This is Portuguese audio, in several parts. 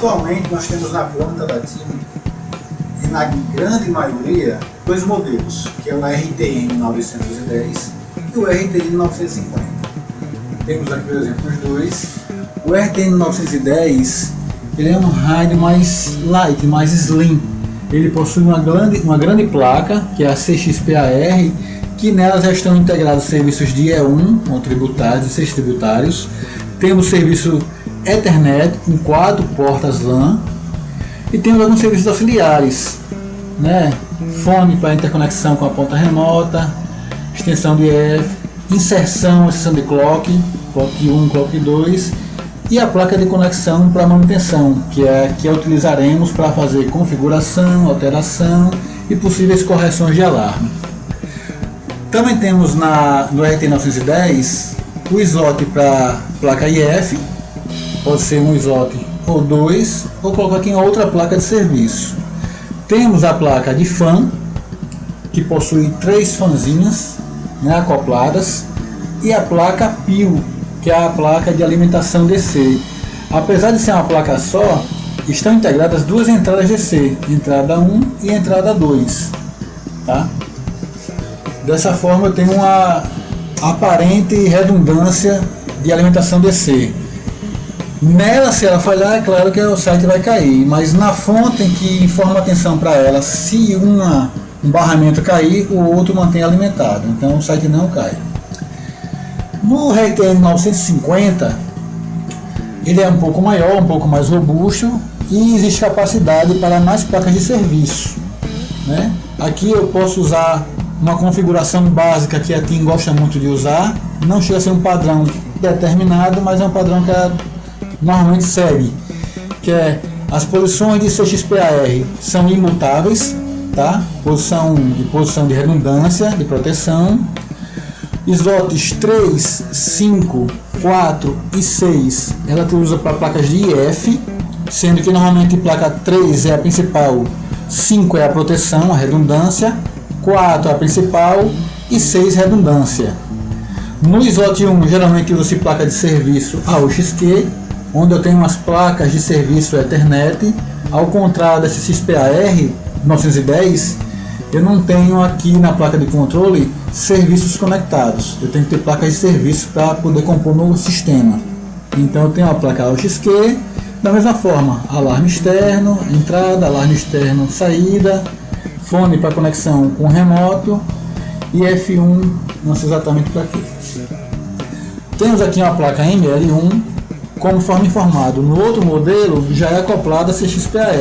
Atualmente nós temos na planta da TIM, e na grande maioria, dois modelos, que é o RTN 910 e o RTN 950. Temos aqui, por exemplo, os dois. O RTN 910 ele é um rádio mais light, mais slim. Ele possui uma grande placa, que é a CXPAR, que nela já estão integrados serviços de E1, com tributários e 6 tributários. Temos serviço Ethernet com 4 portas LAN e temos alguns serviços auxiliares, né? Fone para interconexão com a ponta remota, extensão de EF, inserção de clock 1, clock 2 e a placa de conexão para manutenção, que é a que utilizaremos para fazer configuração, alteração e possíveis correções de alarme. Também temos no RT910 o slot para placa IF, pode ser um slot ou dois, ou colocar aqui em outra placa de serviço. Temos a placa de fan, que possui 3 fanzinhas, né, acopladas, e a placa PIO, que é a placa de alimentação DC. Apesar de ser uma placa só, estão integradas 2 entradas DC, entrada 1 e entrada 2. Tá? Dessa forma eu tenho uma aparente redundância de alimentação DC. Nela, se ela falhar, é claro que o site vai cair, mas na fonte em que informa atenção para ela, se um barramento cair, o outro mantém alimentado, então o site não cai. No RTN 950, ele é um pouco maior, um pouco mais robusto e existe capacidade para mais placas de serviço, né? Aqui eu posso usar uma configuração básica que a TIM gosta muito de usar, não chega a ser um padrão determinado, mas é um padrão que ela normalmente segue, que é as posições de CXPAR são imutáveis, tá? Posição de redundância, de proteção. Slots 3, 5, 4 e 6 ela usa para placas de IF, sendo que normalmente placa 3 é a principal, 5 é a proteção, a redundância, 4 é a principal e 6 redundância. No slot 1 geralmente usa-se placa de serviço AUXQ, onde eu tenho umas placas de serviço Ethernet. Ao contrário da CXPAR 910, eu não tenho aqui na placa de controle serviços conectados. Eu tenho que ter placas de serviço para poder compor o meu sistema. Então eu tenho a placa AUXQ, da mesma forma, alarme externo, entrada, alarme externo, saída, fone para conexão com remoto e F1, não sei exatamente para quê. Temos aqui uma placa ML1, conforme informado. No outro modelo já é acoplada a CXPAR.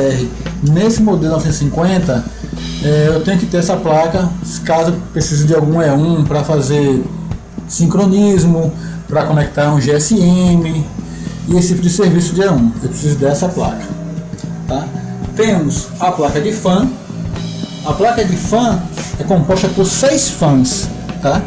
Nesse modelo 950 eu tenho que ter essa placa caso precise de algum E1 para fazer sincronismo, para conectar um GSM e esse tipo de serviço de E1. Eu preciso dessa placa. Tá? Temos a placa de fan. A placa de fan é composta por 6 fãs. Tá?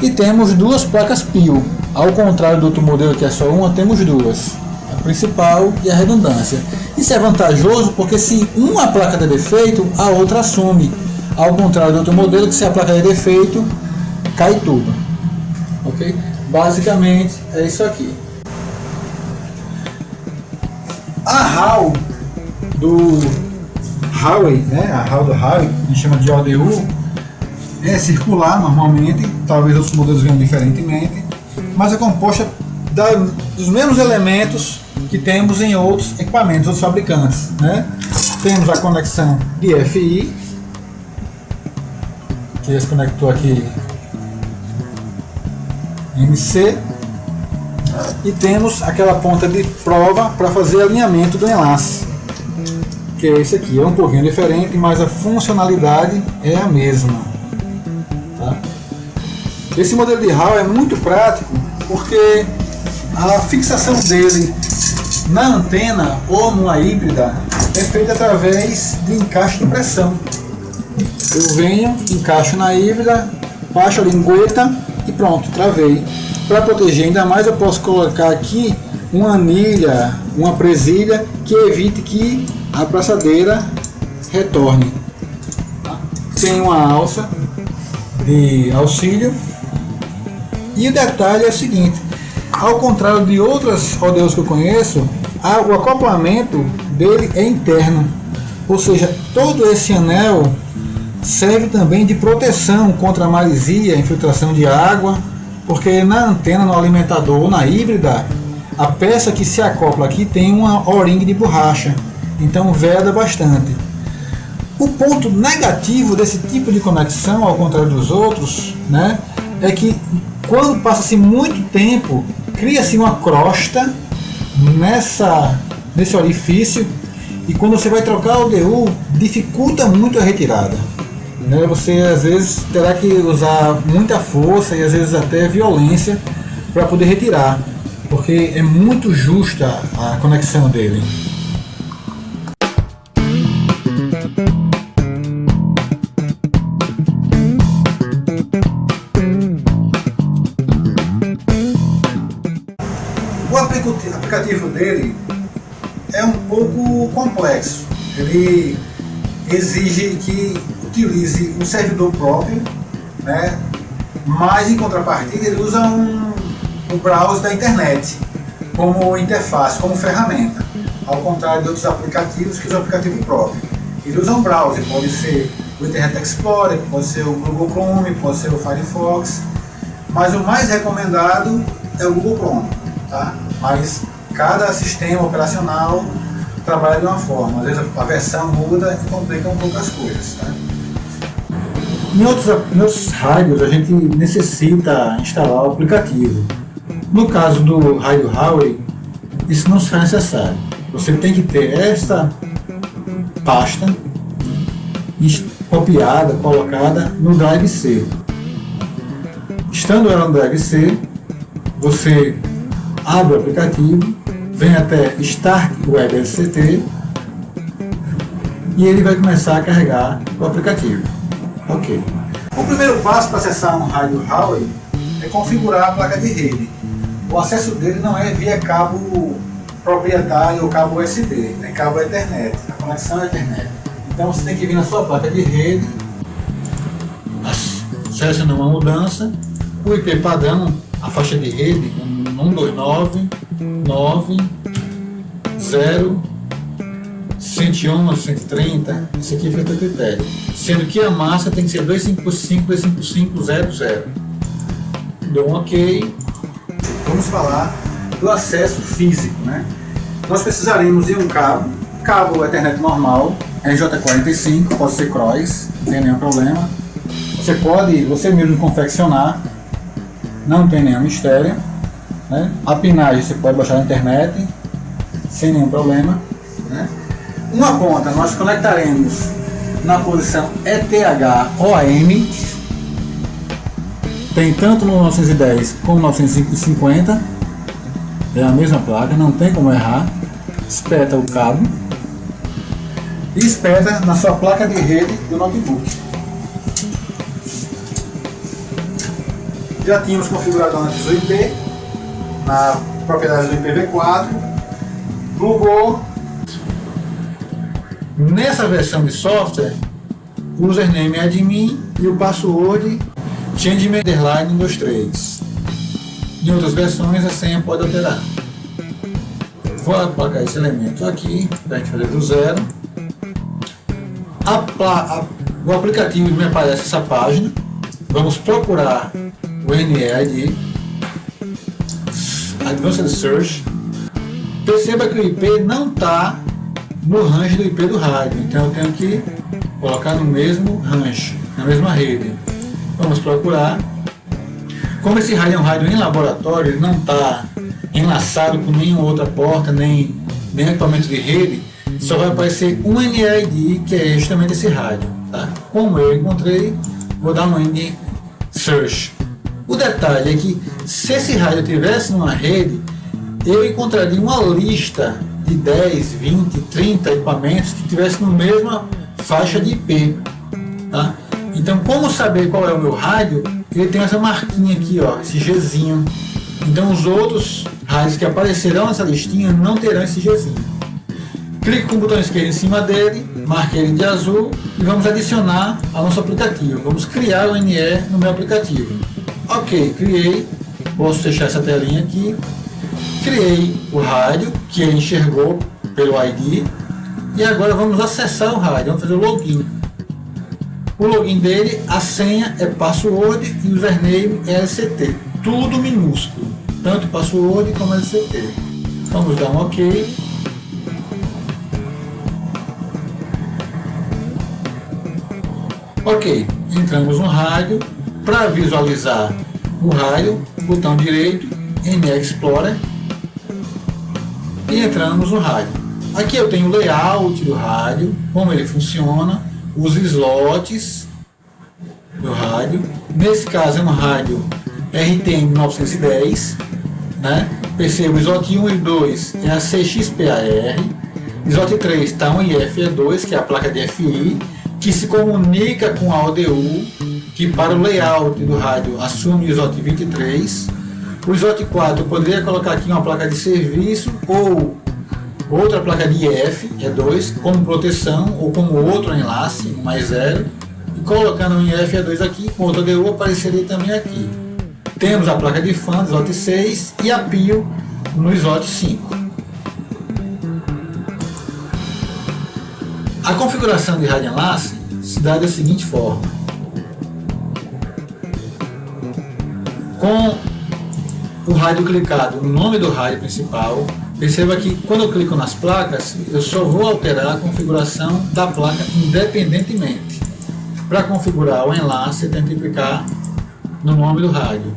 E temos 2 placas PIO. Ao contrário do outro modelo que é só uma, temos 2, a principal e a redundância. Isso é vantajoso porque se uma placa der defeito, a outra assume. Ao contrário do outro modelo, que se a placa der defeito, cai tudo. Ok? Basicamente é isso aqui. A HAL do Huawei, né? A HAL do Huawei, a gente chama de ODU, é circular normalmente, talvez os modelos venham diferentemente, mas é composta dos mesmos elementos que temos em outros equipamentos, outros fabricantes, né? Temos a conexão DFI, que se conectou aqui MC, e temos aquela ponta de prova para fazer alinhamento do enlace, que é esse aqui. É um pouquinho diferente, mas a funcionalidade é a mesma. Tá? Esse modelo de HAL é muito prático porque a fixação dele na antena ou numa híbrida é feita através de encaixe de pressão. Eu venho, encaixo na híbrida, baixo a lingueta e pronto, travei. Para proteger ainda mais, eu posso colocar aqui uma anilha, uma presilha que evite que a braçadeira retorne. Tem uma alça de auxílio. E o detalhe é o seguinte: ao contrário de outras rodeos que eu conheço, O acoplamento dele é interno, ou seja, todo esse anel serve também de proteção contra a maresia, infiltração de água, porque na antena, no alimentador ou na híbrida, a peça que se acopla aqui tem uma O-ring de borracha, então veda bastante. O ponto negativo desse tipo de conexão, ao contrário dos outros, né, é que quando passa-se muito tempo, cria-se uma crosta nesse orifício, e quando você vai trocar o DU, dificulta muito a retirada. Né? Você às vezes terá que usar muita força e às vezes até violência para poder retirar, porque é muito justa a conexão dele. O aplicativo dele é um pouco complexo. Ele exige que utilize um servidor próprio, né? Mas em contrapartida ele usa um browser da internet como interface, como ferramenta, ao contrário de outros aplicativos que usam aplicativo próprio. Ele usa um browser, pode ser o Internet Explorer, pode ser o Google Chrome, pode ser o Firefox, mas o mais recomendado é o Google Chrome, tá? Mas cada sistema operacional trabalha de uma forma, às vezes a versão muda e complica um pouco as coisas, tá? Em outros rádios a gente necessita instalar o aplicativo. No caso do rádio Huawei, isso não se faz necessário. Você tem que ter esta pasta copiada, colocada no Drive C. Estando ela no Drive C, você abre o aplicativo, vem até Start Web LCT e ele vai começar a carregar o aplicativo. Ok. O primeiro passo para acessar um rádio Huawei é configurar a placa de rede. O acesso dele não é via cabo proprietário ou cabo USB, é cabo Ethernet, a conexão é Ethernet. Então você tem que vir na sua placa de rede, seleciona uma mudança, o IP padrão, a faixa de rede 129.9.0.111.130, isso aqui fica a critério, sendo que a massa tem que ser 255.255.00. Dou um OK. Vamos falar do acesso físico, né? Nós precisaremos de um cabo Ethernet normal, RJ45, pode ser cross, não tem nenhum problema. Você pode você mesmo confeccionar, não tem nenhum mistério, né? A pinagem você pode baixar na internet, sem nenhum problema, né? Uma ponta nós conectaremos na posição ETH-OM, tem tanto no 910 como no 950, é a mesma placa, não tem como errar. Espeta o cabo e espeta na sua placa de rede do notebook. Já tínhamos configurado antes o IP na propriedade do IPv4, plugou. Nessa versão de software, o username é admin e o password change_123. Em outras versões a senha pode alterar. Vou apagar esse elemento aqui para a gente fazer do zero. O aplicativo me aparece essa página. Vamos procurar o NEID, Advanced Search. Perceba que o IP não está no range do IP do rádio, então eu tenho que colocar no mesmo range, na mesma rede. Vamos procurar. Como esse rádio é um rádio em laboratório, ele não está enlaçado com nenhuma outra porta, nem equipamento de rede, só vai aparecer um NEID, que é justamente esse rádio. Tá? Como eu encontrei, vou dar um ND Search. O detalhe é que se esse rádio tivesse numa rede, eu encontraria uma lista de 10, 20, 30 equipamentos que tivessem na mesma faixa de IP. Tá? Então, como saber qual é o meu rádio? Ele tem essa marquinha aqui, ó, esse Gzinho. Então, os outros rádios que aparecerão nessa listinha não terão esse Gzinho. Clique com o botão esquerdo em cima dele, marque ele de azul e vamos adicionar ao nosso aplicativo. Vamos criar o NE no meu aplicativo. Ok, criei. Posso fechar essa telinha aqui. Criei o rádio, que ele enxergou pelo ID, e agora vamos acessar o rádio, vamos fazer o login. O login dele, a senha é password e username é LCT, tudo minúsculo, tanto password como LCT. Vamos dar um OK. Ok, entramos no rádio. Para visualizar o rádio, botão direito, Explorer, e entramos no rádio. Aqui eu tenho o layout do rádio, como ele funciona, os slots do rádio. Nesse caso é um rádio RTM 910, né? Perceba, o slot 1 e 2 é a CXPAR, slot 3 está um IFE2, que é a placa de FI, que se comunica com a ODU, que para o layout do rádio assume o slot 23. O slot 4 eu poderia colocar aqui uma placa de serviço ou outra placa de IF, E2, como proteção ou como outro enlace, mais 0. E colocando um IF E2 aqui, com outra ODU apareceria também aqui. Temos a placa de fan, slot 6, e a PIO no slot 5. A configuração de rádio enlace se dá da seguinte forma. Com o rádio clicado no nome do rádio principal, perceba que quando eu clico nas placas, eu só vou alterar a configuração da placa independentemente. Para configurar o enlace, eu tenho que clicar no nome do rádio.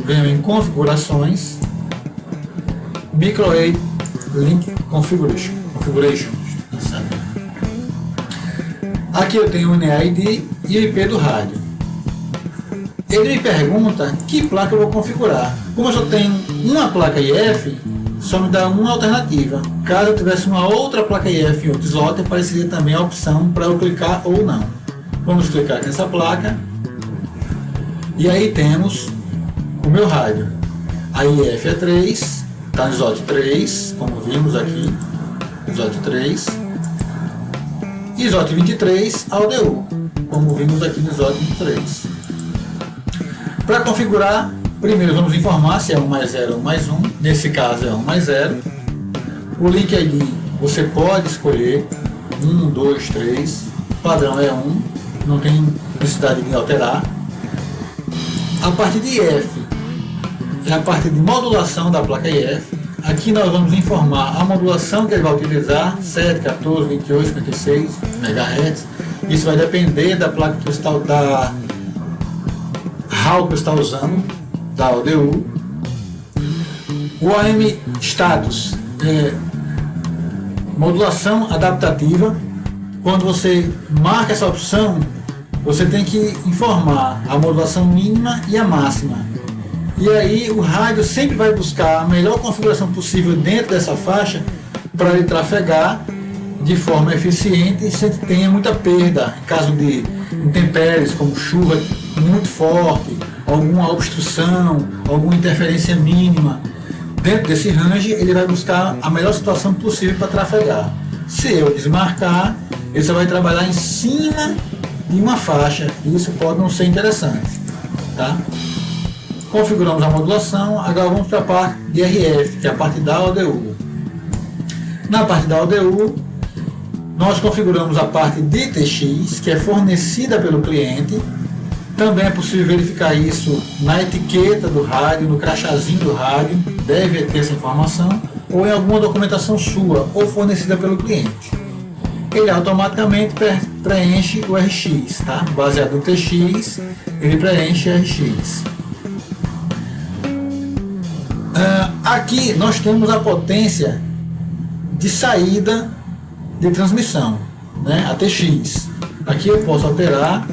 Venho em configurações, Micro 8 Link Configuration. Aqui eu tenho o NID e o IP do rádio. Ele me pergunta que placa eu vou configurar. Como eu só tenho uma placa IF, só me dá uma alternativa. Caso eu tivesse uma outra placa IF em outro slot, apareceria também a opção para eu clicar ou não. Vamos clicar aqui nessa placa. E aí temos o meu rádio. A IF é 3, está no slot 3, como vimos aqui, slot 3. E slot 23, a ODU, como vimos aqui no slot 23. Para configurar, primeiro vamos informar se é 1 mais 0 ou 1 mais 1. Nesse caso é 1 mais 0. O link ID você pode escolher 1, 2, 3. O padrão é 1, não tem necessidade de alterar. A parte de IF é a parte de modulação da placa IF. Aqui nós vamos informar a modulação que ele vai utilizar, 7, 14, 28, 56 MHz. Isso vai depender da placa que está, da RAW que está usando, da ODU. O AM status é modulação adaptativa. Quando você marca essa opção, você tem que informar a modulação mínima e a máxima. E aí o rádio sempre vai buscar a melhor configuração possível dentro dessa faixa para ele trafegar de forma eficiente sem que tenha muita perda. Em caso de intempéries, como chuva muito forte, alguma obstrução, alguma interferência mínima, dentro desse range ele vai buscar a melhor situação possível para trafegar. Se eu desmarcar, ele só vai trabalhar em cima de uma faixa, e isso pode não ser interessante, tá? Configuramos a modulação, agora vamos para a parte de RF, que é a parte da ODU. Na parte da ODU, nós configuramos a parte de TX, que é fornecida pelo cliente. Também é possível verificar isso na etiqueta do rádio, no crachazinho do rádio, deve ter essa informação, ou em alguma documentação sua, ou fornecida pelo cliente. Ele automaticamente preenche o RX, tá? Baseado no TX, ele preenche o RX. Aqui nós temos a potência de saída de transmissão, né? A TX. Aqui eu posso alterar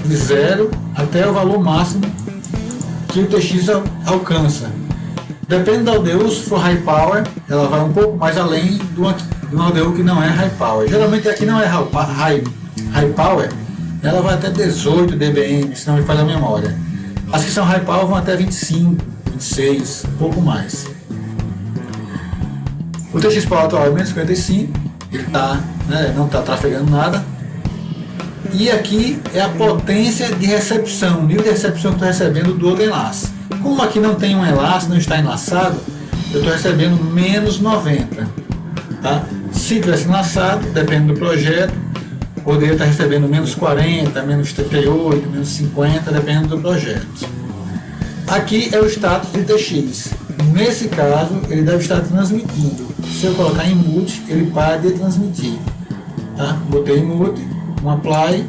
de 0 até o valor máximo que o TX alcança. Depende da ODU, se for high power, ela vai um pouco mais além de uma ODU que não é high power. Geralmente aqui não é high power, ela vai até 18 dBm, se não me falha a memória. As que são high power vão até 25, 26, um pouco mais. O TX Power atual é menos 55, ele não está trafegando nada. E aqui é a potência de recepção, o nível de recepção que estou recebendo do outro enlace. Como aqui não tem um enlace, não está enlaçado, eu estou recebendo menos 90. Tá? Se tivesse lançado, depende do projeto, poderia estar recebendo menos 40, menos 38, menos 50, dependendo do projeto. Aqui é o status de TX. Nesse caso, ele deve estar transmitindo. Se eu colocar em mute, ele para de transmitir. Tá? Botei em mute, um apply.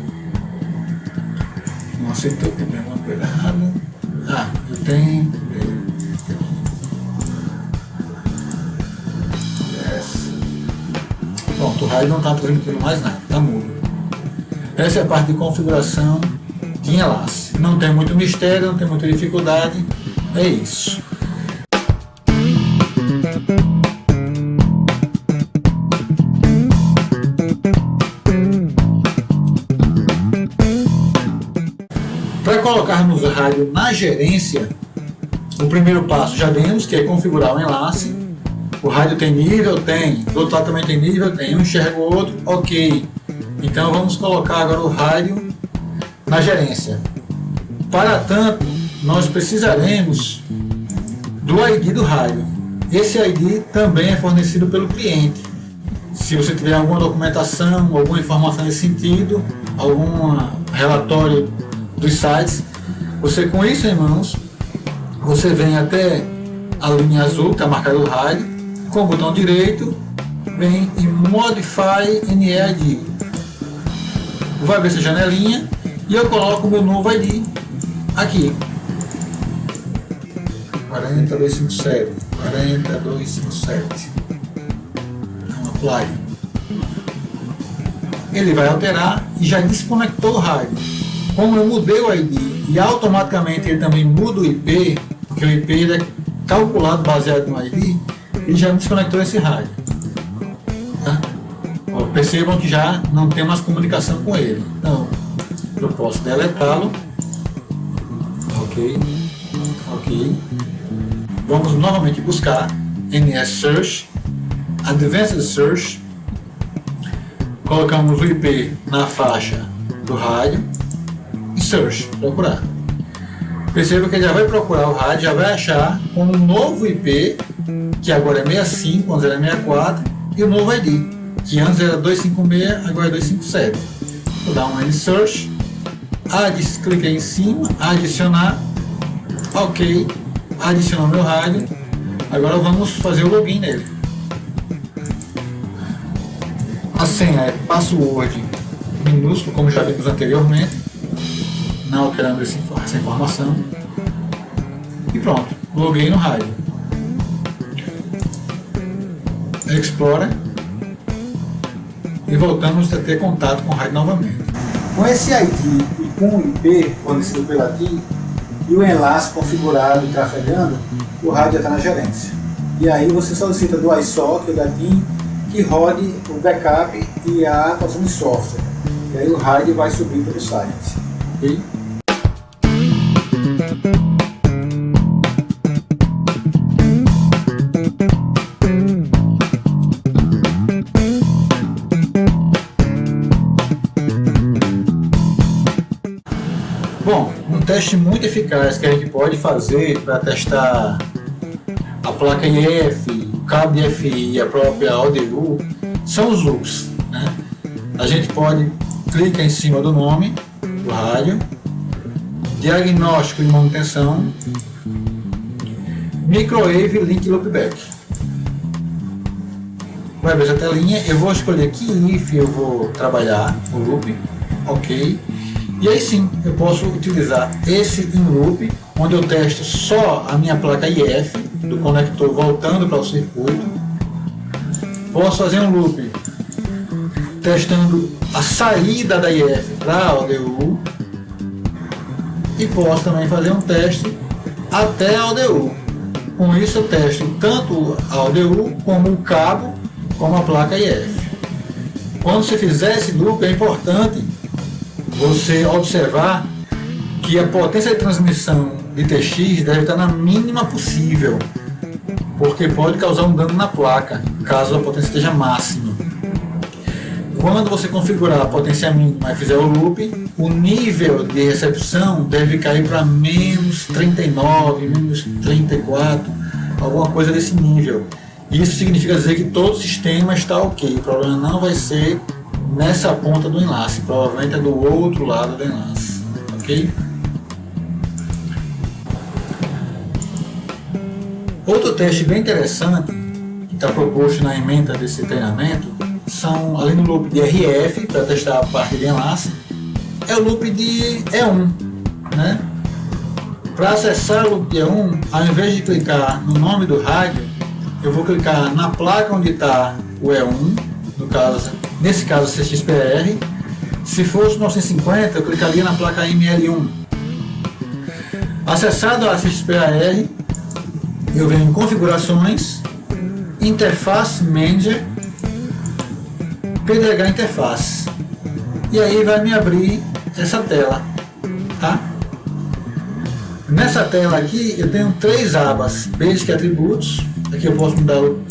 Não aceitou, tem alguma coisa errada. Eu tenho. Yes. Pronto, o rádio não está transmitindo mais nada, está mudo. Essa é a parte de configuração de enlace. Não tem muito mistério, não tem muita dificuldade. É isso. Para colocarmos o rádio na gerência, o primeiro passo já vimos, que é configurar o enlace. O rádio tem nível? Tem. Do outro lado também tem nível? Tem. Um enxerga o outro? Ok. Então vamos colocar agora o rádio na gerência. Para tanto, nós precisaremos do ID do rádio. Esse ID também é fornecido pelo cliente. Se você tiver alguma documentação, alguma informação nesse sentido, algum relatório dos sites, você com isso em mãos, você vem até a linha azul, que é a marca do rádio, com o botão direito, vem em Modify NE-ID. Vai ver essa janelinha e eu coloco o meu novo ID aqui. 40257, 40257. Então, apply. Ele vai alterar e já desconectou o rádio. Como eu mudei o ID e automaticamente ele também muda o IP, porque o IP ele é calculado baseado no ID, ele já desconectou esse rádio. Tá? Percebam que já não tem mais comunicação com ele. Então, eu posso deletá-lo. Ok. Vamos novamente buscar NS Search, Advanced Search. Colocamos o IP na faixa do rádio e Search, procurar. Perceba que ele já vai procurar o rádio, já vai achar com um novo IP, que agora é 65, antes era 64, e o novo ID, que antes era 256, agora é 257. Vou dar um N-Search, cliquei em cima, adicionar, ok, adicionou meu rádio. Agora vamos fazer o login nele. A senha é password minúsculo, como já vimos anteriormente, não alterando essa informação. E pronto, loguei no rádio. Explorer. E voltamos a ter contato com o rádio novamente. Com esse ID e com o IP fornecido pela TIM e o enlace configurado e trafegando, o rádio já está na gerência. E aí você solicita do iSOC, da TIM, que rode o backup e a atualização de software. E aí o rádio vai subir para o site. Okay? Bom, um teste muito eficaz que a gente pode fazer para testar a placa IF, o cabo de FI e a própria ODU são os loops. Né? A gente pode clicar em cima do nome do rádio, diagnóstico e manutenção, microwave link loopback. Vai ver essa telinha, eu vou escolher que IF eu vou trabalhar, o loop, ok. E aí sim, eu posso utilizar esse in loop, onde eu testo só a minha placa IF, do conector voltando para o circuito. Posso fazer um loop testando a saída da IF para a ODU. E posso também fazer um teste até a ODU. Com isso eu testo tanto a ODU como o cabo, como a placa IF. Quando você fizer esse loop é importante você observar que a potência de transmissão de TX deve estar na mínima possível, porque pode causar um dano na placa, caso a potência esteja máxima. Quando você configurar a potência mínima e fizer o loop, o nível de recepção deve cair para menos 39, menos 34, alguma coisa desse nível. Isso significa dizer que todo o sistema está ok. O problema não vai ser nessa ponta do enlace, provavelmente é do outro lado do enlace, ok? Outro teste bem interessante que está proposto na ementa desse treinamento são, além do loop de RF, para testar a parte de enlace, é o loop de E1, né? Para acessar o loop de E1, ao invés de clicar no nome do rádio, eu vou clicar na placa onde está o E1, no caso, nesse caso CXPR. Se fosse 950, eu clicaria na placa ML1. Acessado a CXPR, eu venho em Configurações, Interface Manager, PDH Interface. E aí vai me abrir essa tela, tá? Nessa tela aqui eu tenho 3 abas: Basic Attributos. Aqui eu posso mudar o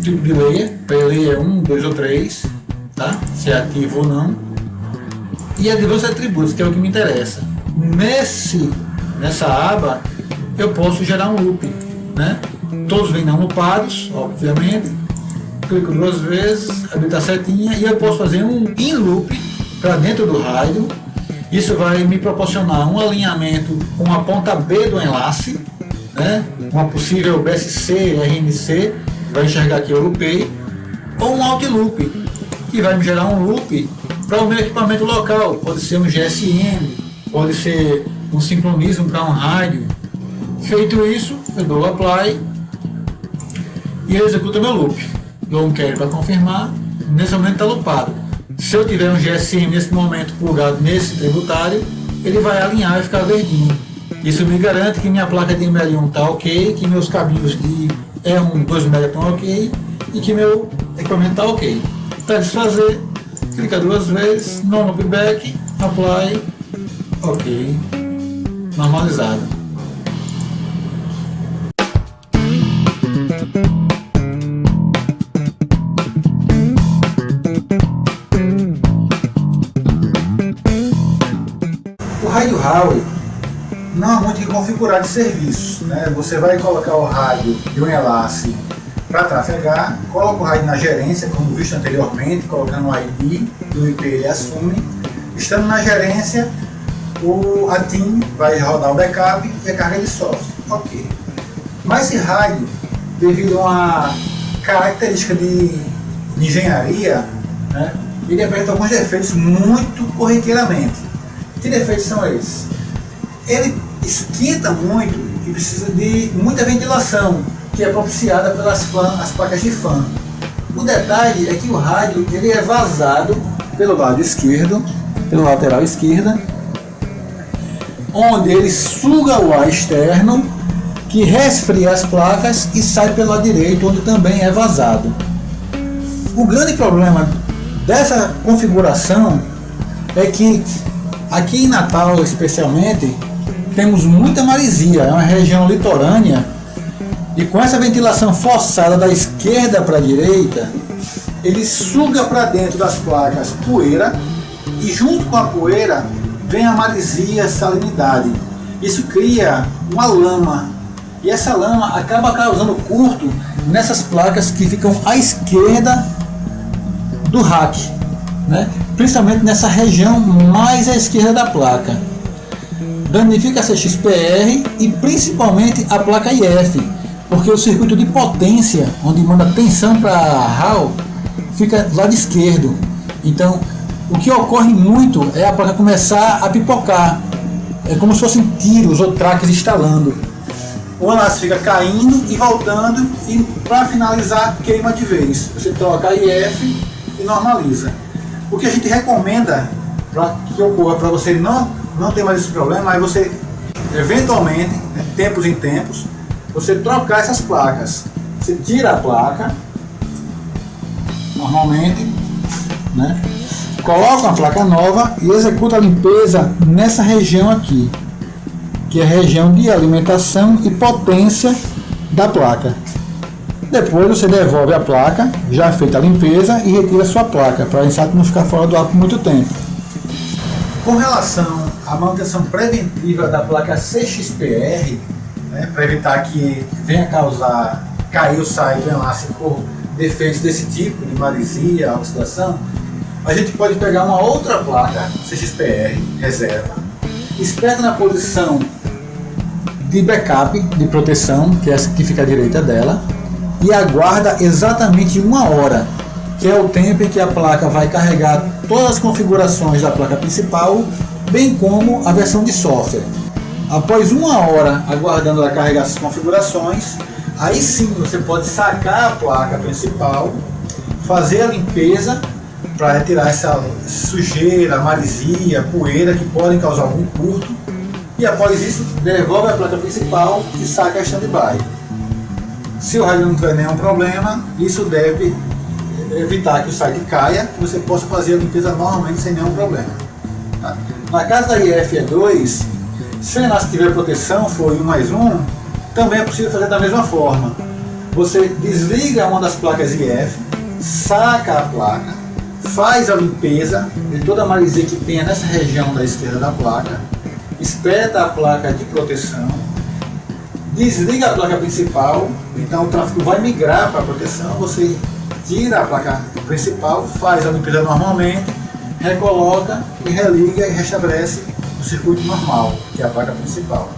tipo de layer, para ele é 1, 2 ou 3, tá? Se é ativo ou não. E Advanced Attributos, que é o que me interessa. Nessa aba eu posso gerar um loop, né? Todos vêm não loopados, obviamente. Clico 2 vezes, habilitar a setinha e eu posso fazer um in loop para dentro do rádio. Isso vai me proporcionar um alinhamento com a ponta B do enlace, né? Uma possível BSC, RNC, vai enxergar que eu loopei, ou um out loop, que vai me gerar um loop para o meu equipamento local. Pode ser um GSM, pode ser um sincronismo para um rádio. Feito isso, eu dou apply e ele executa meu loop. Dou um carry para confirmar, nesse momento está loopado. Se eu tiver um GSM nesse momento plugado nesse tributário, ele vai alinhar e ficar verdinho. Isso me garante que minha placa de ML1 está ok, que meus cabinhos de E1, 2 MB estão ok e que meu equipamento está ok. Para desfazer, clica 2 vezes, no loopback, apply, ok, normalizado. O rádio Huawei não há muito que configurar de serviço, né? Você vai colocar o rádio de um enlace para trafegar, coloca o rádio na gerência, como visto anteriormente, colocando o ID do IP ele assume. Estando na gerência, a TIM vai rodar o backup e a carga de software. Ok. Mas esse rádio, devido a uma característica de engenharia, né, ele apresenta alguns defeitos muito corriqueiramente. Que defeitos são esses? Ele esquenta muito e precisa de muita ventilação, que é propiciada pelas as placas de fan. O detalhe é que o rádio ele é vazado pelo lado esquerdo, pela lateral esquerda, onde ele suga o ar externo, que resfria as placas e sai pelo lado direito, onde também é vazado. O grande problema dessa configuração é que aqui em Natal, especialmente, temos muita maresia, é uma região litorânea, e com essa ventilação forçada da esquerda para a direita, ele suga para dentro das placas poeira, e junto com a poeira vem a maresia, a salinidade. Isso cria uma lama, e essa lama acaba causando curto nessas placas que ficam à esquerda do rack, né? Principalmente nessa região mais à esquerda da placa. Danifica a CXPR e principalmente a placa IF, porque o circuito de potência, onde manda tensão para a RAW, fica do lado esquerdo. Então, o que ocorre muito é a placa começar a pipocar. É como se fossem tiros ou traques instalando. O enlace fica caindo e voltando, e para finalizar, queima de vez. Você troca a IF e normaliza. O que a gente recomenda para que ocorra, para você não ter mais esse problema, é você, eventualmente, né, tempos em tempos, você trocar essas placas. Você tira a placa, normalmente, né, coloca uma placa nova e executa a limpeza nessa região aqui, que é a região de alimentação e potência da placa. Depois você devolve a placa, já feita a limpeza, e retira a sua placa, para o inseto não ficar fora do ar por muito tempo. Com relação à manutenção preventiva da placa CXPR, né, para evitar que venha cair o site do enlace por defeitos desse tipo, de maresia, oxidação. A gente pode pegar uma outra placa CXPR reserva, espeta na posição de backup, de proteção, que é essa que fica à direita dela, e aguarda exatamente 1 hora, que é o tempo em que a placa vai carregar todas as configurações da placa principal, bem como a versão de software. Após 1 hora aguardando ela carregar essas configurações, aí sim você pode sacar a placa principal, fazer a limpeza para retirar essa sujeira, maresia, poeira que podem causar algum curto, e após isso devolve a placa principal e saca a stand-by. Se o rádio não tiver nenhum problema, isso deve evitar que o site caia e você possa fazer a limpeza normalmente sem nenhum problema. Tá? Na casa da IFE2, se o enlace tiver proteção, for 1+1, também é possível fazer da mesma forma. Você desliga uma das placas IF, saca a placa, faz a limpeza de toda a maresia que tenha nessa região da esquerda da placa, espeta a placa de proteção, desliga a placa principal, então o tráfego vai migrar para a proteção, você tira a placa principal, faz a limpeza normalmente, recoloca e religa e restabelece o circuito normal, que é a placa principal.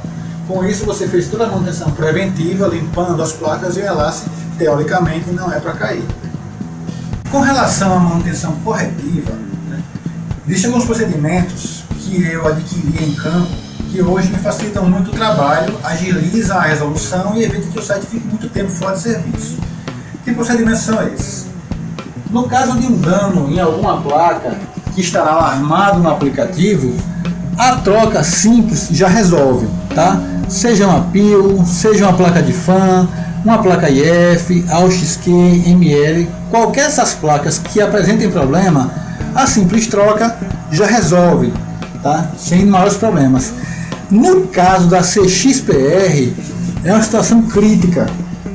Com isso você fez toda a manutenção preventiva, limpando as placas, e o enlace teoricamente não é para cair. Com relação à manutenção corretiva, né, existem alguns procedimentos que eu adquiri em campo que hoje me facilitam muito o trabalho, agilizam a resolução e evitam que o site fique muito tempo fora de serviço. Que procedimentos são esses? No caso de um dano em alguma placa que estará alarmado no aplicativo, a troca simples já resolve, tá? Seja uma PIL, seja uma placa de fan, uma placa IF, AUXQ, ML, qualquer dessas placas que apresentem problema, a simples troca já resolve, tá? Sem maiores problemas. No caso da CXPR, é uma situação crítica,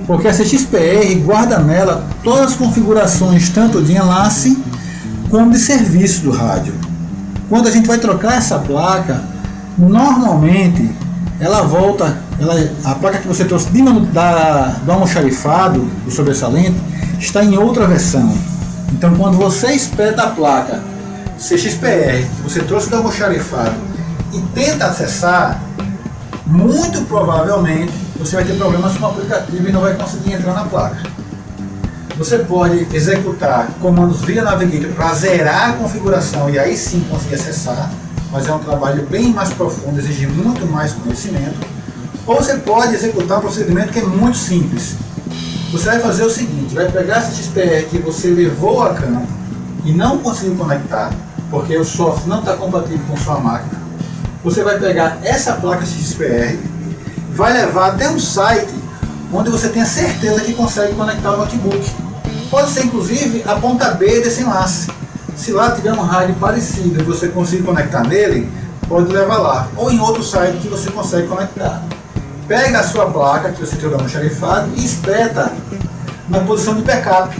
porque a CXPR guarda nela todas as configurações, tanto de enlace como de serviço do rádio. Quando a gente vai trocar essa placa, normalmente ela volta, a placa que você trouxe do almoxarifado, do sobressalente, está em outra versão. Então quando você espeta a placa CXPR que você trouxe do almoxarifado e tenta acessar, muito provavelmente você vai ter problemas com o aplicativo e não vai conseguir entrar na placa. Você pode executar comandos via Navigator para zerar a configuração e aí sim conseguir acessar, mas é um trabalho bem mais profundo, exige muito mais conhecimento. Ou você pode executar um procedimento que é muito simples. Você vai fazer o seguinte, vai pegar essa XPR que você levou a campo e não conseguiu conectar, porque o software não está compatível com sua máquina. Você vai pegar essa placa XPR, vai levar até um site onde você tenha certeza que consegue conectar o notebook. Pode ser inclusive a ponta B desse enlace. Se lá tiver um rádio parecido e você conseguir conectar nele, pode levar lá. Ou em outro site que você consegue conectar. Pega a sua placa que você tirou no almoxarifado e espeta na posição de backup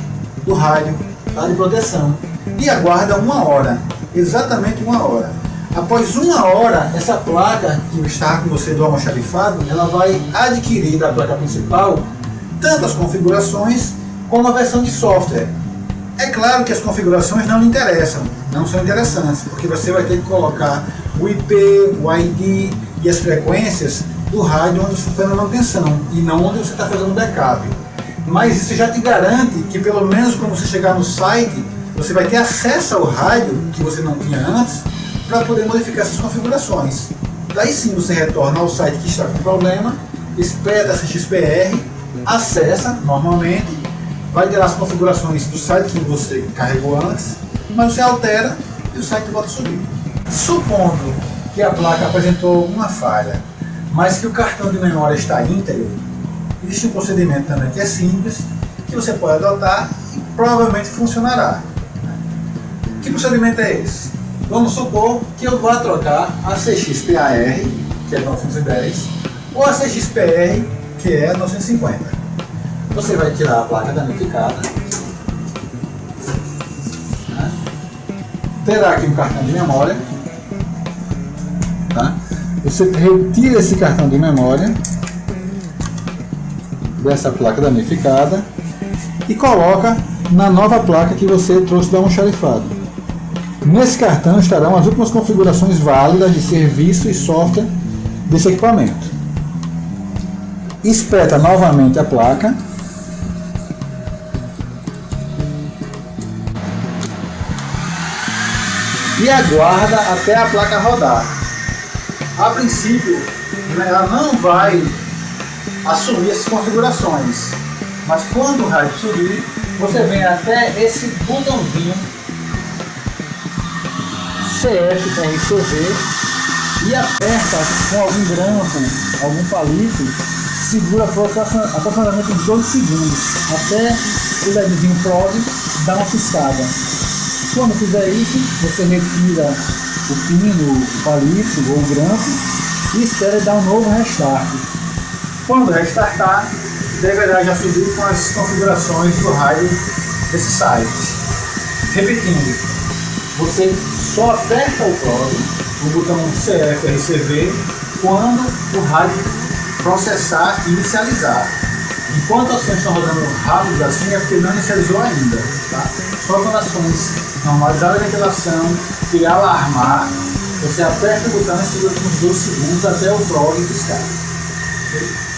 do rádio, tá, de proteção. E aguarda 1 hora, exatamente 1 hora. Após 1 hora, essa placa que está com você do almoxarifado, ela vai adquirir da placa principal tanto as configurações como a versão de software. É claro que as configurações não lhe interessam, não são interessantes, porque você vai ter que colocar o IP, o ID e as frequências do rádio onde você está fazendo manutenção e não onde você está fazendo backup. Mas isso já te garante que pelo menos quando você chegar no site, você vai ter acesso ao rádio que você não tinha antes para poder modificar essas configurações. Daí sim você retorna ao site que está com problema, espeta essa XPR, acessa normalmente, vai ter as configurações do site que você carregou antes, mas você altera e o site volta a subir. Supondo que a placa apresentou alguma falha, mas que o cartão de memória está íntegro, existe um procedimento também que é simples, que você pode adotar e provavelmente funcionará. Que procedimento é esse? Vamos supor que eu vá trocar a CXPAR, que é 910, ou a CXPR, que é 950. Você vai tirar a placa danificada, né? Terá aqui um cartão de memória, tá? Você retira esse cartão de memória dessa placa danificada e coloca na nova placa que você trouxe do almoxarifado. Nesse cartão estarão as últimas configurações válidas de serviço e software desse equipamento. Espeta novamente a placa e aguarda até a placa rodar. A princípio, ela não vai assumir essas configurações, mas quando o rádio subir, você vem até esse botãozinho CF-RCV e aperta com algum grampo, algum palito, segura aproximadamente uns 2 segundos, até o LEDzinho prog dar uma piscada. Quando fizer isso, você retira o pino, o palito ou o grampo e espera dar um novo restart. Quando restartar, deverá já subir com as configurações do rádio desse site. Repetindo, você só aperta o prog, o botão CF-RCV, quando o rádio processar e inicializar. Enquanto as ações estão rodando rápido assim, é porque não inicializou ainda. Tá? Só quando as ações normalizar a ventilação e alarmar, você aperta o botão e segura por uns 2 segundos até o prog piscar. Okay?